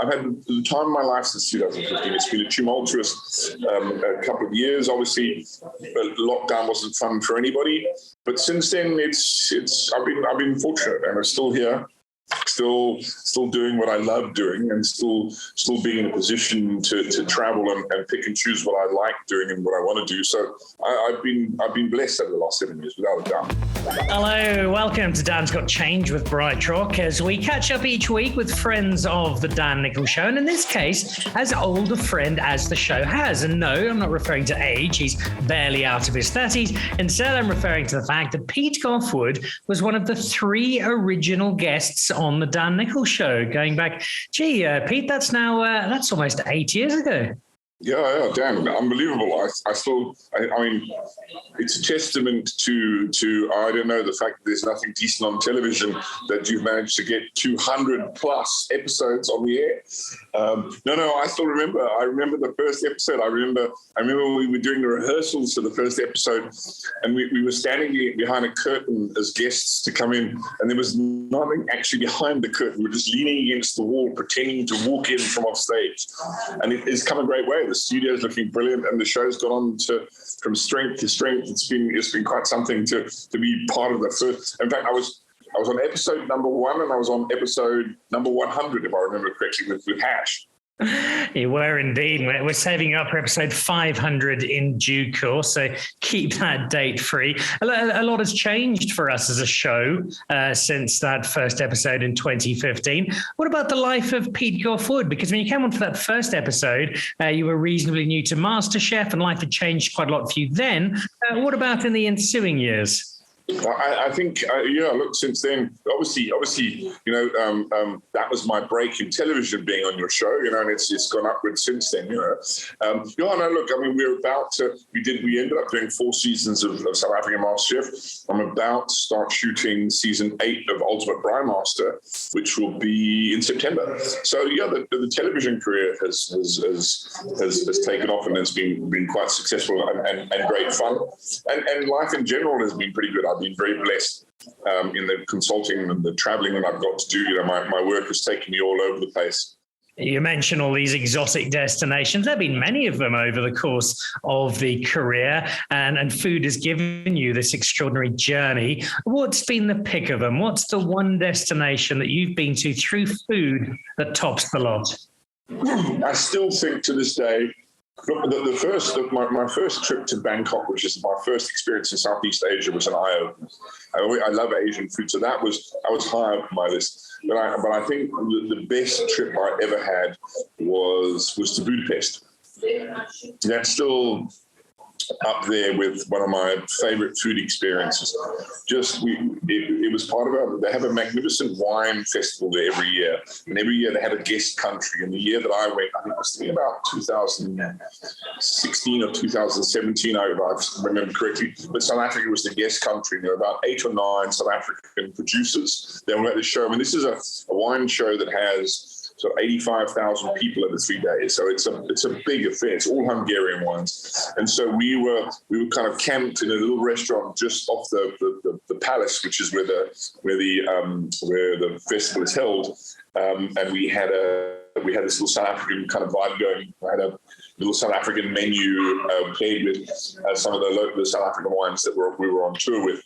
I've had the time of my life since 2015. It's been a tumultuous a couple of years. Obviously, lockdown wasn't fun for anybody, but since then, I've been fortunate, and I'm still here. Still doing what I love doing, and still being in a position to travel and pick and choose what I like doing and what I want to do. So I've been blessed over the last 7 years, without a doubt. Hello, welcome to Dan's Got Change with Bright Rock, as we catch up each week with friends of the Dan Nicholl Show, and in this case, as old a friend as the show has. And no, I'm not referring to age. He's barely out of his 30s. Instead, I'm referring to the fact that Pete Goffe-Wood was one of the 3 original guests on the Dan Nicholl Show, going back, Pete, that's almost 8 years ago. Yeah, Dan, unbelievable. I mean, it's a testament to I don't know, the fact that there's nothing decent on television, that you've managed to get 200 plus episodes on the air. No, I still remember. I remember the first episode. I remember when we were doing the rehearsals for the first episode, and we were standing behind a curtain as guests to come in, and there was nothing actually behind the curtain. We were just leaning against the wall, pretending to walk in from off stage, and it's come a great way. The studio's looking brilliant, and the show's gone on from strength to strength. It's been quite something to be part of the first. In fact, I was on episode number 1, and I was on episode number 100, if I remember correctly, with Hash. You were indeed. We're saving up for episode 500 in due course, so keep that date free. A lot has changed for us as a show since that first episode in 2015. What about the life of Pete Goffe-Wood? Because when you came on for that first episode, you were reasonably new to MasterChef, and life had changed quite a lot for you then. What about in the ensuing years? I think, look, since then, obviously, that was my break in television, being on your show, and it's gone upwards since then, look, I mean, we ended up doing 4 seasons of South African MasterChef. I'm about to start shooting season 8 of Ultimate Braai Master, which will be in September. So, the television career has taken off, and it's been quite successful and great fun. And life in general has been pretty good. I've been very blessed in the consulting and the traveling that I've got to do. My work has taken me all over the place. You mentioned all these exotic destinations. There have been many of them over the course of the career, and food has given you this extraordinary journey. What's been the pick of them? What's the one destination that you've been to through food that tops the lot? I still think to this day, my first trip to Bangkok, which is my first experience in Southeast Asia, was an eye-opener. I love Asian food, so I was high up my list. But I think the best trip I ever had was to Budapest. That's still up there with one of my favorite food experiences. It was part of they have a magnificent wine festival there every year, and every year they have a guest country. And the year that I went, I think it was about 2016 or 2017, I remember correctly, but South Africa was the guest country. There were about 8 or 9 South African producers that were at the show. I mean, this is a wine show that has 85,000 people over 3 days. So it's a big affair. It's all Hungarian wines. And so we were kind of camped in a little restaurant just off the palace, which is where the festival is held. And we had this little South African kind of vibe going. I had a little South African menu paired with some of the South African wines that we were on tour with.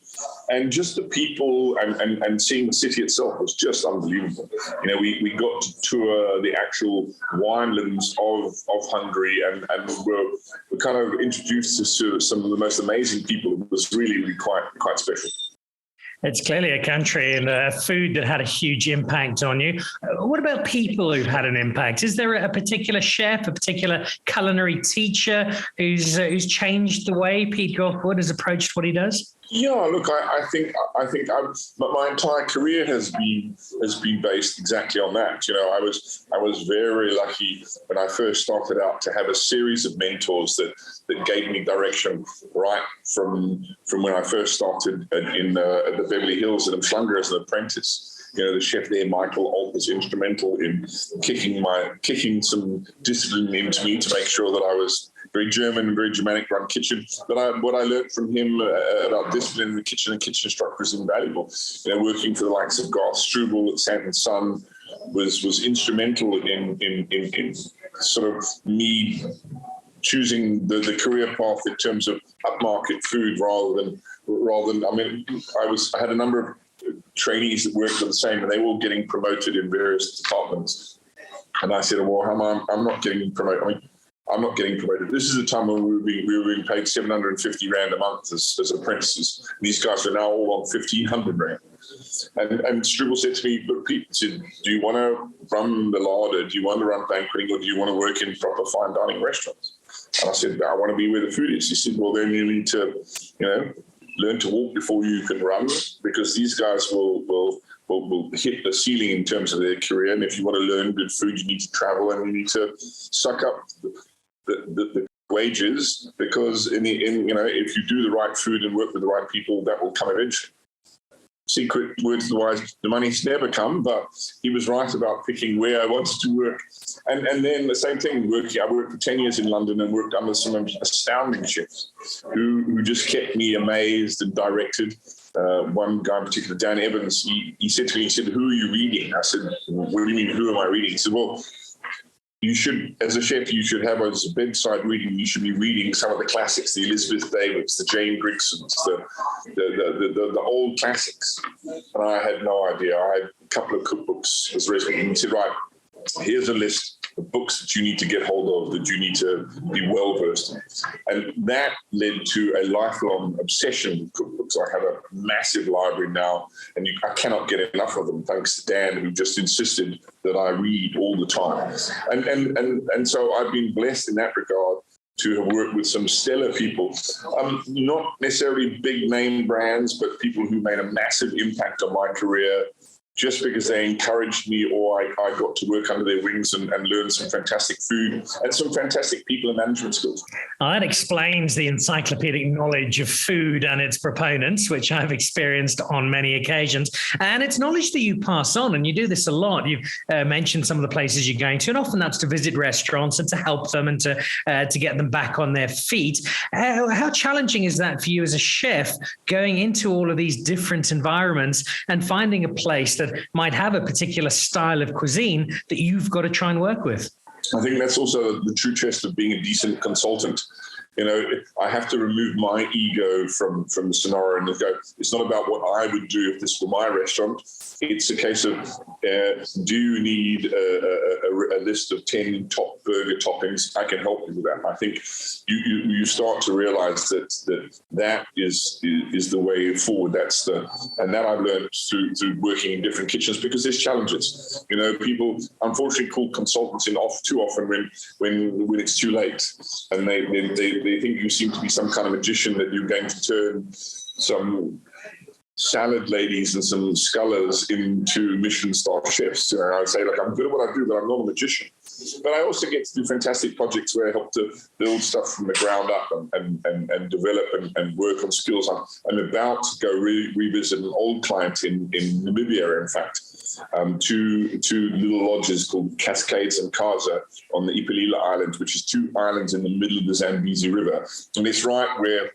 And just the people and seeing the city itself was just unbelievable. We got to tour the actual winelands of Hungary, and we're kind of introduced to some of the most amazing people. It was really, really quite special. It's clearly a country and food that had a huge impact on you. What about people who've had an impact? Is there a particular chef, a particular culinary teacher who's changed the way Pete Goffe-Wood has approached what he does? Yeah, look, I think my entire career has been based exactly on that. I was very lucky when I first started out to have a series of mentors that gave me direction right from when I first started at the Beverly Hills at Umhlanga as an apprentice. The chef there, Michael Alt, was instrumental in kicking some discipline into me to make sure that I was very German and very Germanic run kitchen. But what I learned from him about discipline in the kitchen and kitchen structure is invaluable. Working for the likes of Garth Struble at Sand and Son, was instrumental in sort of me choosing the career path in terms of upmarket food rather than. I mean, I had a number of trainees that worked for the same, and they were all getting promoted in various departments. And I said, well, I'm not getting promoted. I mean, I'm not getting promoted. This is a time when we were being paid 750 Rand a month as apprentices. These guys are now all on 1,500 Rand. And Struble said to me, but Pete, do you want to run the larder? Do you want to run banqueting, or do you want to work in proper fine dining restaurants? And I said, I want to be where the food is. He said, well, then you need to, learn to walk before you can run, because these guys will hit the ceiling in terms of their career. And if you want to learn good food, you need to travel and you need to suck up the wages, because if you do the right food and work with the right people, that will come eventually. Secret word to the wise, the money's never come, but he was right about picking where I wanted to work. And then the same thing, I worked for 10 years in London and worked under some astounding chefs who just kept me amazed and directed. One guy in particular, Dan Evans, he said to me, who are you reading? I said, what do you mean, who am I reading? He said, well, you should, as a chef, you should have as a bedside reading, you should be reading some of the classics, the Elizabeth Davids, the Jane Grigsons, the old classics. And I had no idea. I had a couple of cookbooks as recently, and he said, right, here's a list of books that you need to get hold of, that you need to be well versed in. And that led to a lifelong obsession with cookbooks. I have a massive library now, and I cannot get enough of them, thanks to Dan, who just insisted that I read all the time. And so I've been blessed in that regard to have worked with some stellar people, not necessarily big name brands, but people who made a massive impact on my career, just because they encouraged me, or I got to work under their wings and learn some fantastic food and some fantastic people and management skills. That explains the encyclopedic knowledge of food and its proponents, which I've experienced on many occasions. And it's knowledge that you pass on, and you do this a lot. You've mentioned some of the places you're going to, and often that's to visit restaurants and to help them and to get them back on their feet. How challenging is that for you as a chef, going into all of these different environments and finding a place that might have a particular style of cuisine that you've got to try and work with? I think that's also the true test of being a decent consultant. I have to remove my ego from the scenario and go, it's not about what I would do if this were my restaurant. It's a case of, do you need a list of 10 top burger toppings? I can help you with that. I think you start to realize that is the way forward. And that I've learned through working in different kitchens, because there's challenges. People unfortunately call consultants in off too often when it's too late, and they think you seem to be some kind of magician, that you're going to turn some salad ladies and some scullers into Michelin-star chefs. I would say, I'm good at what I do, but I'm not a magician. But I also get to do fantastic projects where I help to build stuff from the ground up and develop and work on skills. I'm about to go revisit an old client in Namibia, in fact, two little lodges called Cascades and Kaza on the Ipalila Island, which is two islands in the middle of the Zambezi River. And it's right where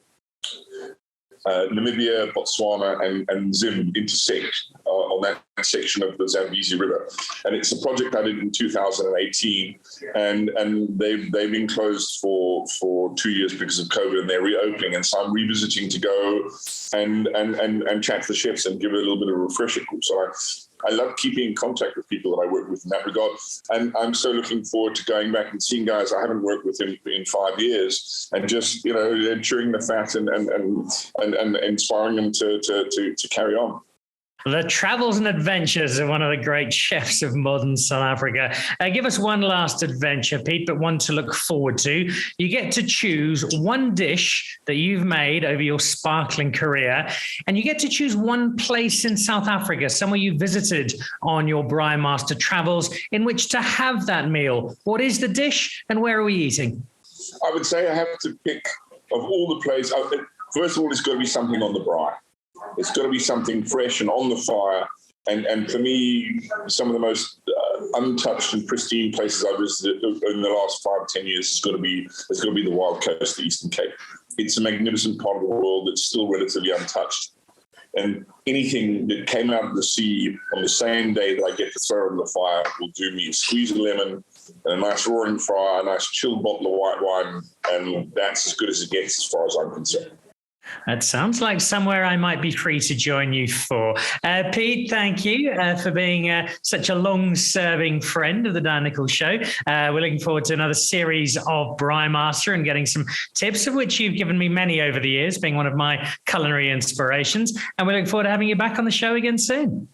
Namibia, Botswana, and Zim intersect on that section of the Zambezi River. And it's a project I did in 2018, and they've been closed for 2 years because of COVID, and they're reopening. And so I'm revisiting to go and chat to the chefs and give it a little bit of a refresher course. So I love keeping in contact with people that I work with in that regard. And I'm so looking forward to going back and seeing guys I haven't worked with in 5 years, and just, chewing the fat and inspiring them to carry on. The travels and adventures of one of the great chefs of modern South Africa. Give us one last adventure, Pete, but one to look forward to. You get to choose one dish that you've made over your sparkling career, and you get to choose one place in South Africa, somewhere you visited on your Braai Master travels, in which to have that meal. What is the dish, and where are we eating? I would say I have to pick, of all the places, first of all, it's got to be something on the braai. It's got to be something fresh and on the fire. And for me, some of the most untouched and pristine places I've visited in the last 5 or 10 years has got to be the Wild Coast, the Eastern Cape. It's a magnificent part of the world that's still relatively untouched. and anything that came out of the sea on the same day that I get to throw in the fire will do me. Squeeze a lemon and a nice roaring fire, a nice chilled bottle of white wine, and that's as good as it gets as far as I'm concerned. That sounds like somewhere I might be free to join you for. Pete, thank you for being such a long-serving friend of the Dan Nicholl Show. We're looking forward to another series of Braai Master and getting some tips, of which you've given me many over the years, being one of my culinary inspirations. And we're looking forward to having you back on the show again soon.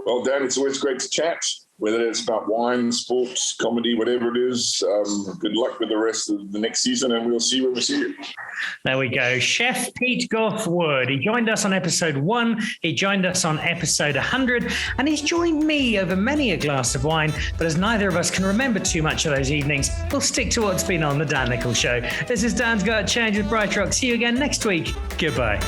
Well, Dan, it's always great to chat, whether it's about wine, sports, comedy, whatever it is. Good luck with the rest of the next season, and we'll see you when we see you. There we go. Chef Pete Goffe-Wood. He joined us on episode 1. He joined us on episode 100. And he's joined me over many a glass of wine. But as neither of us can remember too much of those evenings, we'll stick to what's been on the Dan Nicholl Show. This is Dan's Got Change with Bright Rock. See you again next week. Goodbye.